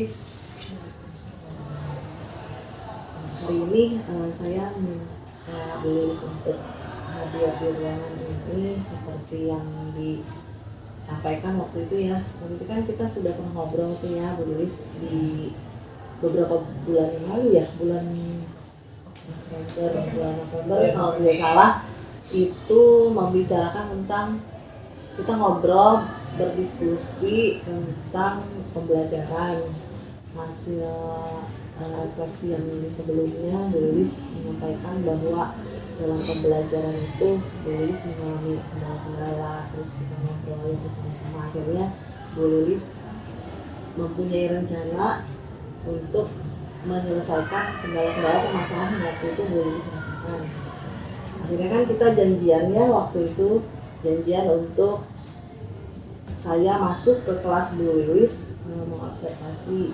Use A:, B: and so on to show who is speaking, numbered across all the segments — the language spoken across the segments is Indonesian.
A: Lilis. Hari ini saya minta Bu Lilis untuk hadir di ruangan ini seperti yang disampaikan waktu itu ya. Waktu itu kan kita sudah pernah ngobrol tuh ya Bu Lilis di beberapa bulan yang lalu ya, bulan November kalau tidak salah, itu membicarakan tentang kita ngobrol berdiskusi tentang pembelajaran hasil refleksi yang sebelumnya. Bu Lilis menyampaikan bahwa dalam pembelajaran itu Bu Lilis mengalami kendala-kendala, terus kita ngobrol bersama-sama, akhirnya Bu Lilis mempunyai rencana untuk menyelesaikan kendala-kendala permasalahan yang waktu itu Bu Lilis rasakan. Akhirnya kan kita janjiannya waktu itu janjian untuk saya masuk ke kelas Bu Lilis, mengobservasi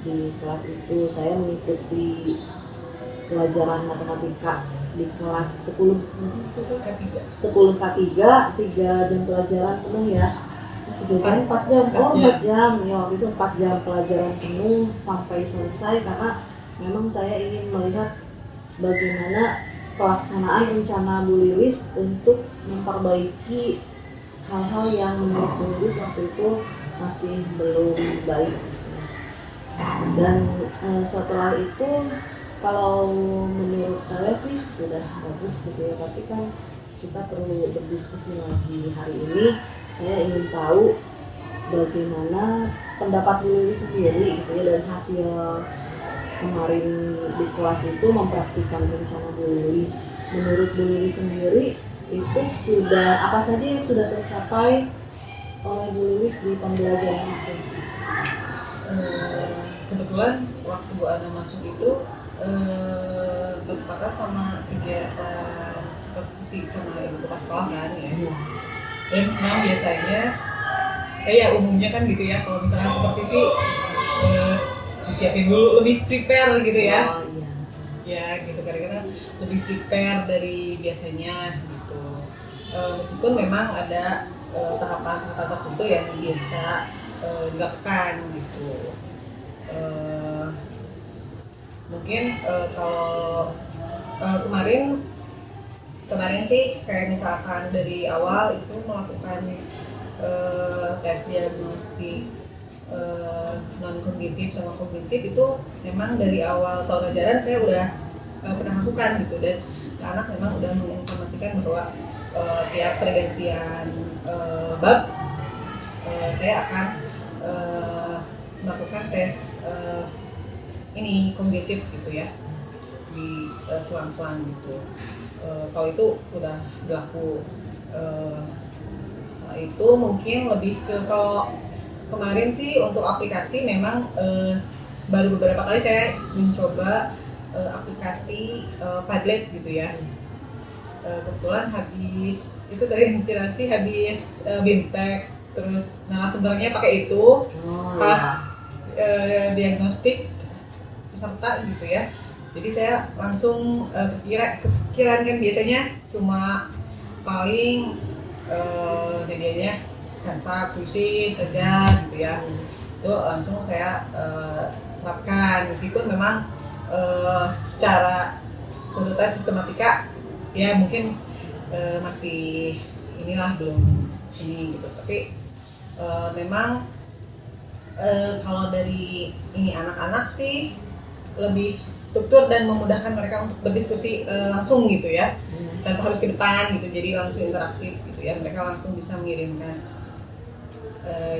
A: di kelas itu. Saya mengikuti pelajaran matematika di kelas 10 K3, 3 jam pelajaran penuh ya. 4 jam, 4 jam ya, waktu itu 4 jam pelajaran penuh sampai selesai, karena memang saya ingin melihat bagaimana pelaksanaan rencana Bu Lilis untuk memperbaiki hal-hal yang menurut Bu Lilis waktu itu masih belum baik. Dan setelah itu kalau menurut saya sih sudah bagus gitu ya, tapi kan kita perlu berdiskusi lagi. Hari ini saya ingin tahu bagaimana pendapat Bu Lilis sendiri gitu ya, dan hasil kemarin di kelas itu mempraktikkan rencana Bu Lilis. Menurut Bu Lilis sendiri itu sudah apa saja yang sudah tercapai oleh Bu Lilis di pembelajaran itu?
B: Kebetulan waktu Bu Ana masuk itu bertepatan sama kegiatan supervisi sama ibu kepala sekolah kan ya. Dan memang biasanya ya umumnya kan gitu ya, kalau misalnya supervisi disiapin dulu, lebih prepare gitu ya. Ya gitu, karena lebih prepare dari biasanya gitu. Meskipun memang ada tahapan tertentu yang biasa dilakukan gitu. Mungkin kalau kemarin sih kayak misalkan dari awal itu melakukan tes diagnostik non kognitif sama kognitif, itu memang dari awal tahun ajaran saya udah pernah lakukan gitu, dan anak memang udah menginformasikan bahwa tiap pergantian bab saya akan melakukan tes ini kognitif gitu ya, di selang-selang gitu. Kalau itu udah berlaku. Itu mungkin lebih ke, kalau kemarin sih untuk aplikasi memang baru beberapa kali saya mencoba aplikasi Padlet gitu ya. Kebetulan habis itu terinspirasi habis BIMTEK, terus narasumbernya pakai itu pas diagnostik peserta gitu ya. Jadi saya langsung kepikiran kan, biasanya cuma paling medianya Canva, puisi saja gitu ya. Itu langsung saya terapkan, meskipun memang secara urutan sistematika ya mungkin masih inilah belum ini gitu. Tapi memang kalau dari ini anak-anak sih lebih struktur dan memudahkan mereka untuk berdiskusi langsung gitu ya, tanpa harus ke depan gitu, jadi langsung interaktif gitu ya, mereka langsung bisa mengirimkan.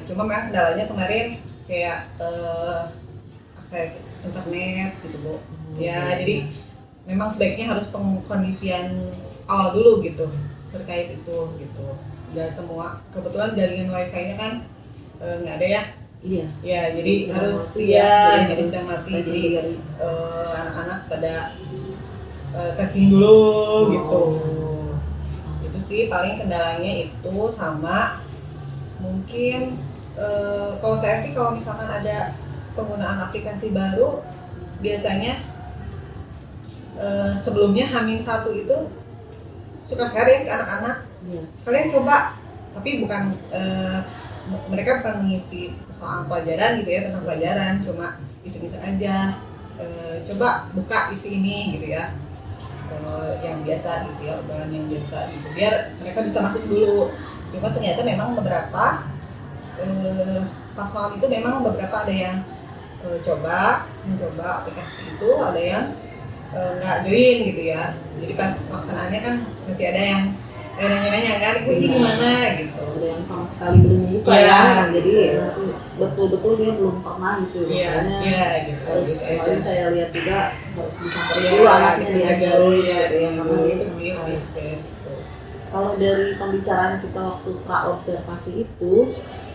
B: Cuma memang kendalanya kemarin kayak akses internet gitu Bu ya, jadi memang sebaiknya harus pengkondisian awal dulu gitu terkait itu gitu. Nggak semua, kebetulan jaringan wifi-nya kan nggak ada ya.
A: Iya.
B: Ya, jadi harus ya, jadi sedang mati. Jadi anak-anak pada tapping dulu gitu. Itu sih paling kendalanya itu, sama mungkin kalau saya sih kalau misalkan ada penggunaan aplikasi baru, biasanya sebelumnya H-1 itu suka sharing ke anak-anak. Kalian coba, tapi bukan mereka bukan mengisi soal pelajaran gitu ya, tentang pelajaran, cuma iseng-iseng aja. Coba buka isi ini gitu ya, yang biasa gitu ya, obrolan yang biasa gitu, biar mereka bisa masuk dulu. Cuma ternyata memang beberapa pas malam itu memang beberapa ada yang mencoba aplikasi itu, ada yang nggak join gitu ya. Jadi pas pelaksanaannya kan masih ada yang nanya-nanya kan, ini gimana gitu.
A: Ada yang sama sekali belum buka ya, jadi masih betul-betul dia belum pernah gitu.
B: Iya, gitu.
A: Terus kemarin saya lihat juga harus disamperin dulu anaknya diajari gitu ya, karena dia sama sekali. Kalau dari pembicaraan kita waktu pra-observasi itu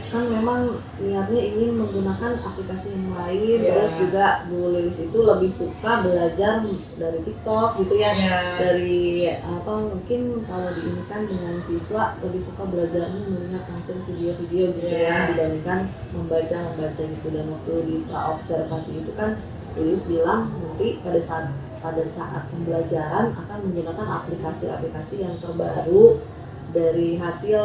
A: kan memang niatnya ingin menggunakan aplikasi yang lain, terus juga Bu Lilis itu lebih suka belajar dari TikTok gitu ya, dari mungkin kalau diinikan dengan siswa lebih suka belajarnya melihat langsung video-video gitu ya, dibandingkan membaca gitu. Dan waktu di pra-observasi itu kan Bu Lilis bilang nanti pada saat pembelajaran akan menggunakan aplikasi-aplikasi yang terbaru dari hasil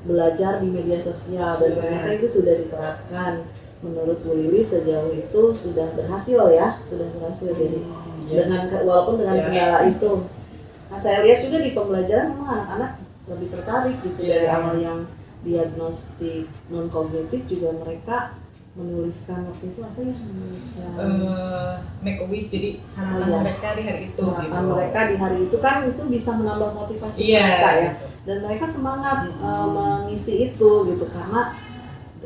A: belajar di media sosial, dan ternyata itu sudah diterapkan. Menurut Bu Lilis sejauh itu sudah berhasil ya, jadi dengan walaupun dengan kendala itu. Nah, saya lihat juga di pembelajaran memang anak-anak lebih tertarik gitu, dari awal yang diagnostik non kognitif juga mereka menuliskan waktu itu apa ya,
B: make a wish, jadi harapan mereka di hari itu.
A: Harapan mereka di hari itu kan itu bisa menambah motivasi mereka ya, dan mereka semangat mengisi itu gitu, karena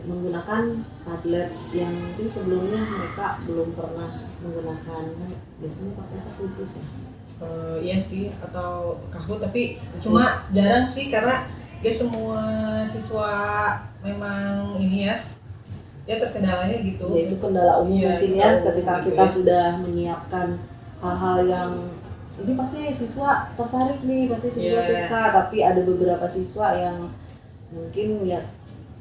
A: menggunakan Padlet yang mungkin sebelumnya mereka belum pernah menggunakan. Biasanya pakai apa khusus ya?
B: Iya sih, atau Kahoot, tapi cuma jarang sih, karena dia semua siswa memang ini ya terkendalanya gitu.
A: Ya itu kendala umum mungkin ya, ketika kita sudah menyiapkan hal-hal yang ini pasti siswa tertarik nih, pasti siswa suka, tapi ada beberapa siswa yang mungkin ya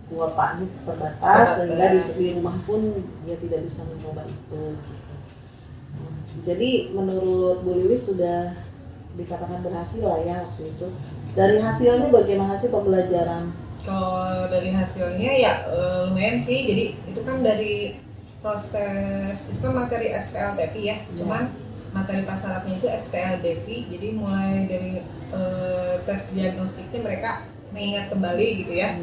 A: kuotanya terbatas sehingga di rumah pun dia tidak bisa mencoba itu gitu. Jadi menurut Bu Lilis sudah dikatakan berhasil lah ya waktu itu. Dari hasilnya bagaimana hasil pembelajaran?
B: Kalau dari hasilnya ya lumayan sih. Jadi itu kan dari proses, itu kan materi SPLDP ya. Cuman materi prasaratnya itu SPLDP. Jadi mulai dari tes diagnostiknya mereka mengingat kembali gitu ya.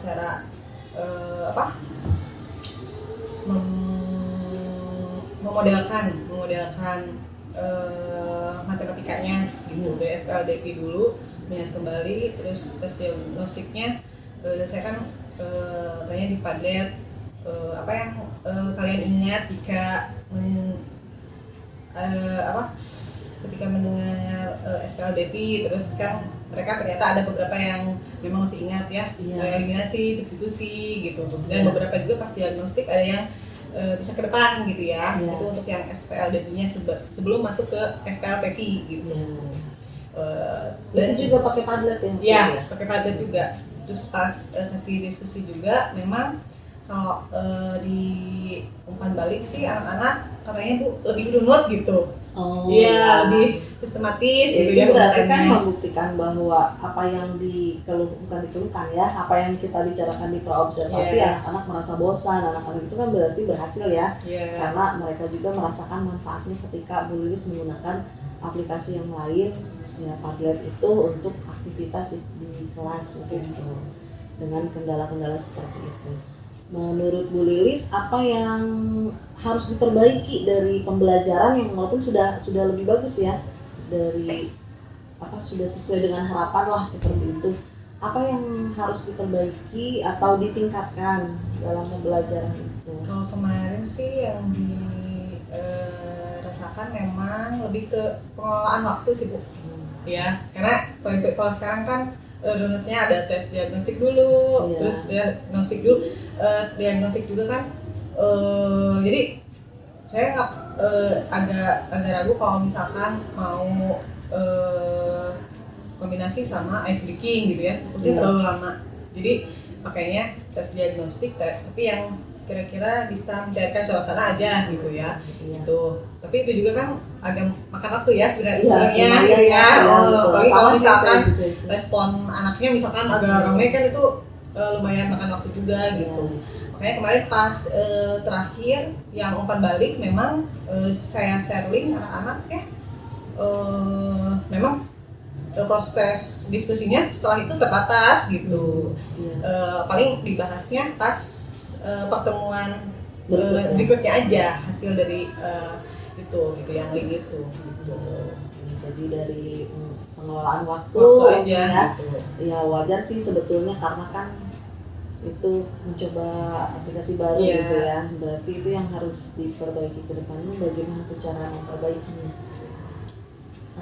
B: Cara memodelkan matematikanya gitu, dari SPLDP dulu mengingat kembali, terus tes diagnostiknya saya kan tanya di Padlet apa yang kalian ingat jika ketika mendengar SPLDP. Terus kan mereka ternyata ada beberapa yang memang masih ingat ya, eliminasi, substitusi gitu, dan beberapa juga pas diagnostik ada yang bisa ke depan gitu ya. Itu untuk yang SPLDP-nya sebelum masuk ke SPLPP gitu.
A: Dan itu juga pakai Padlet ya?
B: Iya, pakai Padlet juga. Terus pas sesi diskusi juga memang kalau di umpan balik sih anak-anak katanya Bu lebih runut gitu. Iya, lebih sistematis gitu ya.
A: Berarti kan membuktikan bahwa apa yang bukan dikeluhkan ya, apa yang kita bicarakan di pra-observasi, anak-anak merasa bosan, anak-anak itu kan berarti berhasil ya. Karena mereka juga merasakan manfaatnya ketika Bu Lilis menggunakan aplikasi yang lain ya, Padlet itu untuk aktivitas di kelas gitu, dengan kendala-kendala seperti itu. Menurut Bu Lilis apa yang harus diperbaiki dari pembelajaran yang walaupun sudah lebih bagus ya, dari sudah sesuai dengan harapan lah seperti itu, apa yang harus diperbaiki atau ditingkatkan dalam pembelajaran itu?
B: Kalau kemarin sih yang dirasakan memang lebih ke pengelolaan waktu sih Bu. Ya, karena kalau sekarang kan runutnya ada tes diagnostik dulu, terus diagnostik juga kan. Jadi saya nggak agak ragu kalau misalkan mau kombinasi sama ice breaking gitu ya, sepertinya terlalu lama. Jadi pakainya tes diagnostik, tapi yang kira-kira bisa mencairkan suasana aja gitu ya. Gitu. Tapi itu juga kan agak makan waktu ya sebenarnya gitu ya. Kalau misalkan respon anaknya misalkan agak ramai kan itu lumayan makan waktu juga gitu.
A: Iya.
B: Makanya kemarin pas terakhir yang umpan balik memang saya sharing anak-anak ya, memang proses diskusinya setelah itu terbatas gitu. Paling dibahasnya pas pertemuan berikutnya aja hasil dari itu gitu yang link itu gitu.
A: Jadi dari pengelolaan waktu
B: aja
A: ya,
B: gitu.
A: ya wajar sih sebetulnya karena kan itu mencoba aplikasi baru gitu ya. Berarti itu yang harus diperbaiki ke depannya, bagaimana tuh cara memperbaikinya.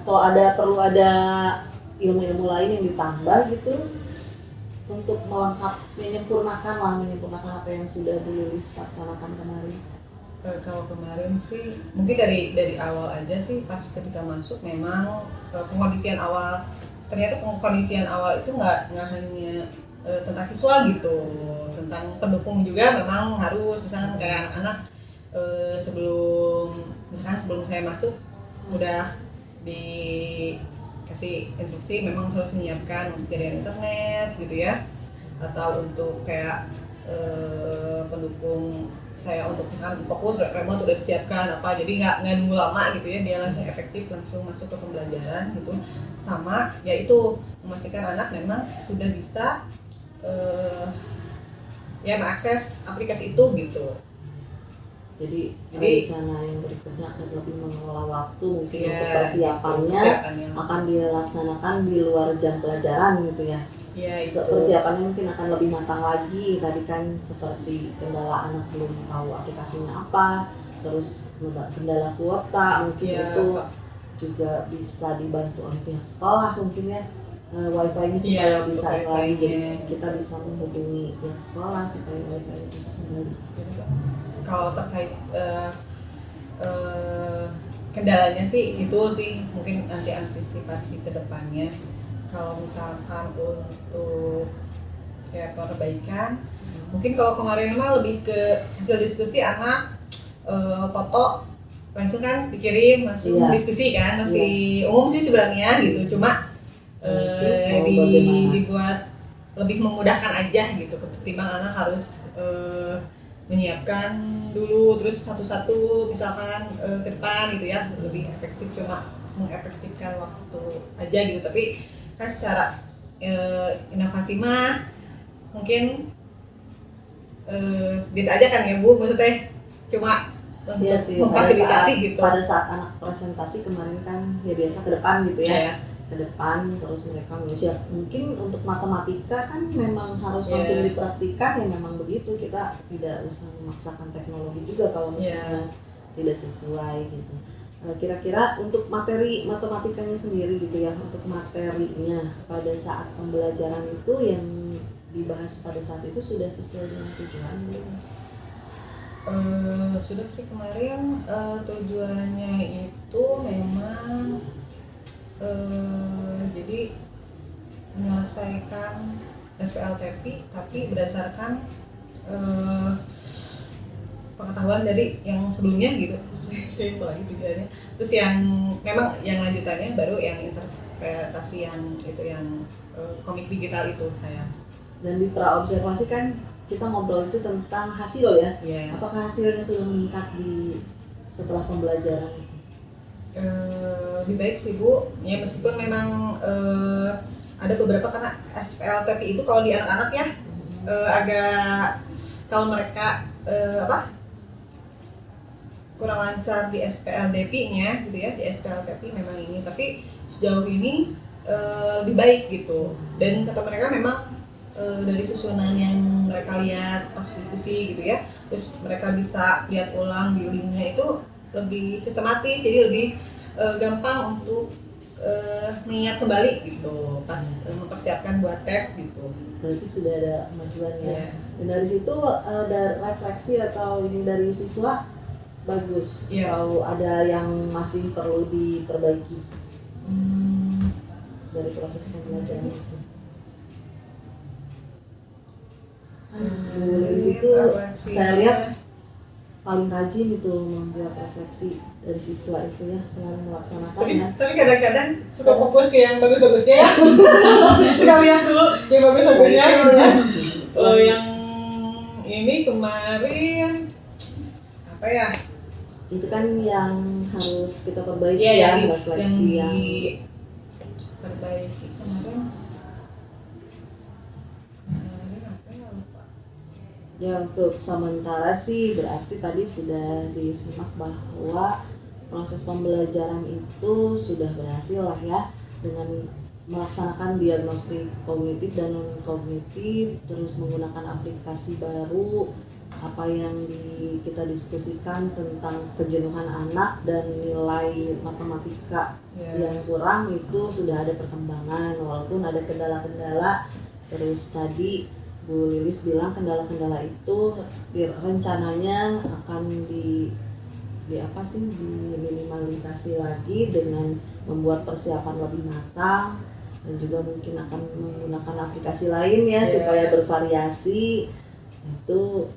A: Atau perlu ada ilmu-ilmu lain yang ditambah gitu untuk menyempurnakan apa yang sudah dulu dilaksanakan kemarin.
B: Kalau kemarin sih mungkin dari awal aja sih, pas ketika masuk memang pengkondisian awal, ternyata pengkondisian awal itu nggak hanya tentang siswa gitu, tentang pendukung juga memang harus, misalnya kayak anak-anak sebelum saya masuk udah dikasih instruksi memang harus menyiapkan untuk jaringan internet gitu ya, atau untuk kayak pendukung saya untuk misalkan fokus remote udah disiapkan apa, jadi nggak nunggu lama gitu ya, dia langsung efektif langsung masuk ke pembelajaran gitu. Sama yaitu memastikan anak memang sudah bisa ya mengakses aplikasi itu gitu.
A: Jadi rencana yang berikutnya akan lebih mengelola waktu mungkin untuk persiapannya akan dilaksanakan di luar jam pelajaran gitu ya.
B: Ya, itu.
A: Persiapannya mungkin akan lebih matang lagi. Tadi kan seperti kendala anak belum tahu aplikasinya apa, terus kendala kuota mungkin itu juga bisa dibantu oleh pihak sekolah mungkin ya, wifi-nya supaya bisa lagi, jadi kita bisa menghubungi pihak sekolah supaya wifi-nya bisa kembali.
B: Kalau terkait kendalanya sih itu sih mungkin nanti antisipasi ke depannya. Kalau misalkan untuk kayak perbaikan, mungkin kalau kemarin mah lebih ke hasil diskusi anak foto langsung kan dikirim langsung diskusi kan, masih umum sih sebenarnya gitu, cuma dibuat lebih memudahkan aja gitu ketimbang anak harus menyiapkan dulu terus satu-satu misalkan ke depan gitu ya, lebih efektif cuma mengefektifkan waktu aja gitu. Tapi kan secara inovasi mah mungkin biasa aja kan ya Bu, maksudnya cuma untuk memfasilitasi gitu.
A: Pada saat anak presentasi kemarin kan ya biasa ke depan gitu ya, ke depan terus mereka menyiap. Mungkin untuk matematika kan memang harus langsung dipraktikkan, ya memang begitu, kita tidak usah memaksakan teknologi juga kalau misalnya tidak sesuai gitu. Kira-kira untuk materi matematikanya sendiri gitu ya, untuk materinya pada saat pembelajaran itu yang dibahas pada saat itu sudah sesuai dengan tujuan belum?
B: Sudah sih kemarin, tujuannya itu memang jadi menyelesaikan SPLTP tapi berdasarkan pengetahuan dari yang sebelumnya gitu. Simpel lagi tujuannya. Terus yang memang yang lanjutannya baru yang interpretasi yang itu yang komik digital itu saya.
A: Dan di praobservasi kan kita ngobrol itu tentang hasil ya. Apakah hasilnya sudah meningkat setelah pembelajaran itu?
B: Lebih baik sih Bu, ya meskipun memang ada beberapa, karena SPLTP itu kalau di anak-anak ya agak, kalau mereka kurang lancar di SPLDP-nya gitu ya, di SPLTP memang ini, tapi sejauh ini lebih baik gitu. Dan kata mereka memang dari susunan yang mereka lihat pas diskusi gitu ya, terus mereka bisa lihat ulang di linknya itu lebih sistematis, jadi lebih gampang untuk mengingat kembali gitu pas mempersiapkan buat tes gitu.
A: Berarti sudah ada kemajuan ya. Dan dari situ ada refleksi atau ini dari siswa bagus, atau ada yang masih perlu diperbaiki dari proses pembelajaran itu. Dari situ saya lihat paling rajin itu membuat refleksi dari siswa itu ya, selalu melaksanakannya.
B: Tapi kadang-kadang suka fokus ke yang bagus-bagusnya ya. Suka lihat dulu yang bagus-bagusnya. Yang ini kemarin apa ya?
A: Itu kan yang harus kita perbaiki
B: Iya,
A: ya, refleksi yang
B: perbaiki kemarin apa ya, lupa.
A: ya. Untuk sementara sih berarti tadi sudah disimak bahwa proses pembelajaran itu sudah berhasil lah ya, dengan melaksanakan diagnostik kognitif dan non kognitif, terus menggunakan aplikasi baru. Apa yang kita diskusikan tentang kejenuhan anak dan nilai matematika yang kurang itu sudah ada perkembangan, walaupun ada kendala-kendala. Terus tadi Bu Lilis bilang kendala-kendala itu rencananya akan diminimalisasi lagi dengan membuat persiapan lebih matang, dan juga mungkin akan menggunakan aplikasi lain ya supaya bervariasi. Itu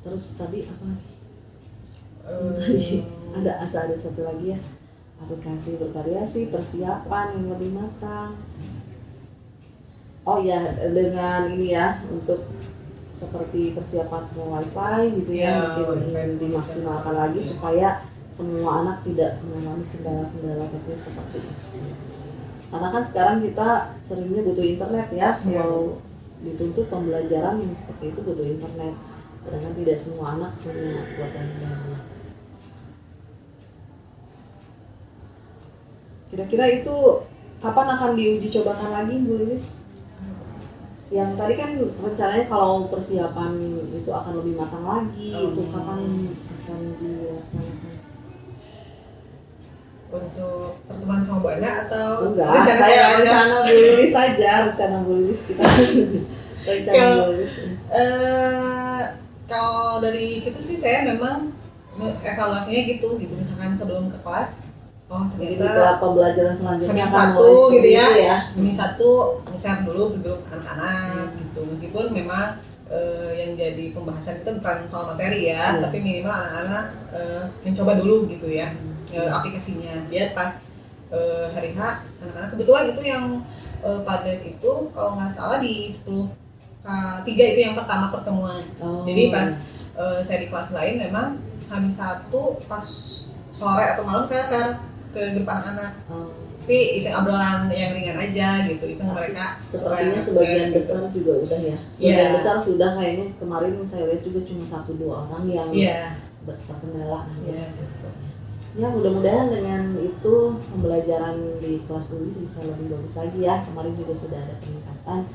A: terus tadi apa lagi? Tadi ada satu lagi ya, aplikasi bervariasi, persiapan yang lebih matang. Oh ya, dengan ini ya, untuk seperti persiapan wifi gitu ya, mungkin ingin dimaksimalkan lagi supaya semua anak tidak mengalami kendala-kendala teknis seperti itu. Karena kan sekarang kita seringnya butuh internet ya, kalau dituntut pembelajaran yang seperti itu butuh internet, sedangkan tidak semua anak punya kuota internet. Kira-kira itu kapan akan diuji cobakan lagi Bu Lilis? Yang tadi kan rencananya kalau persiapan itu akan lebih matang lagi, itu kapan akan dilaksanakan?
B: Untuk pertemuan sama Bu Ana atau
A: enggak, saya rencana Bu Lilis saja, rencana Bu Lilis kita rencana Bu Lilis.
B: Kalau dari situ sih saya memang evaluasinya gitu misalkan sebelum ke kelas, ternyata
A: pembelajaran selanjutnya
B: Hamin
A: akan
B: satu gitu ya,
A: Hamin
B: satu share dulu di grup anak-anak gitu, meskipun memang yang jadi pembahasan kita bukan soal materi ya, tapi minimal anak-anak mencoba dulu gitu ya aplikasinya, biar pas hari H anak-anak kebetulan itu yang Padlet itu kalau nggak salah di 10K3 itu yang pertama pertemuan. Jadi pas saya di kelas lain memang Hamin satu pas sore atau malam saya share ke grup anak-anak. Tapi iseng obrolan yang ringan aja gitu, iseng mereka.
A: Sepertinya sebagian besar juga udah ya. Sebagian besar sudah, kayaknya kemarin saya lihat juga cuma 1-2 orang yang terkendala. Ya mudah-mudahan dengan itu pembelajaran di kelas tulis bisa lebih bagus lagi ya. Kemarin juga sudah ada peningkatan.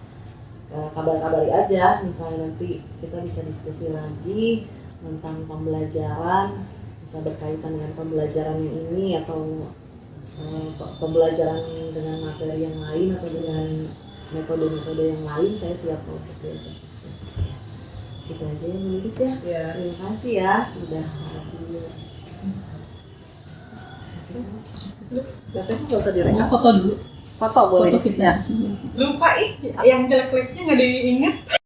A: Kabar-kabari aja, misalnya nanti kita bisa diskusi lagi tentang pembelajaran, bisa berkaitan dengan pembelajaran yang ini atau pembelajaran dengan materi yang lain atau dengan metode-metode yang lain. Saya siap untuk diajak diskusi. Gitu aja ya Bu Lilis ya. Terima kasih ya sudah hadir. Katanya nggak usah direkam.
C: Foto dulu.
A: Foto boleh.
C: Foto kita.
B: Lupa yang jelek-jeleknya nggak diingat.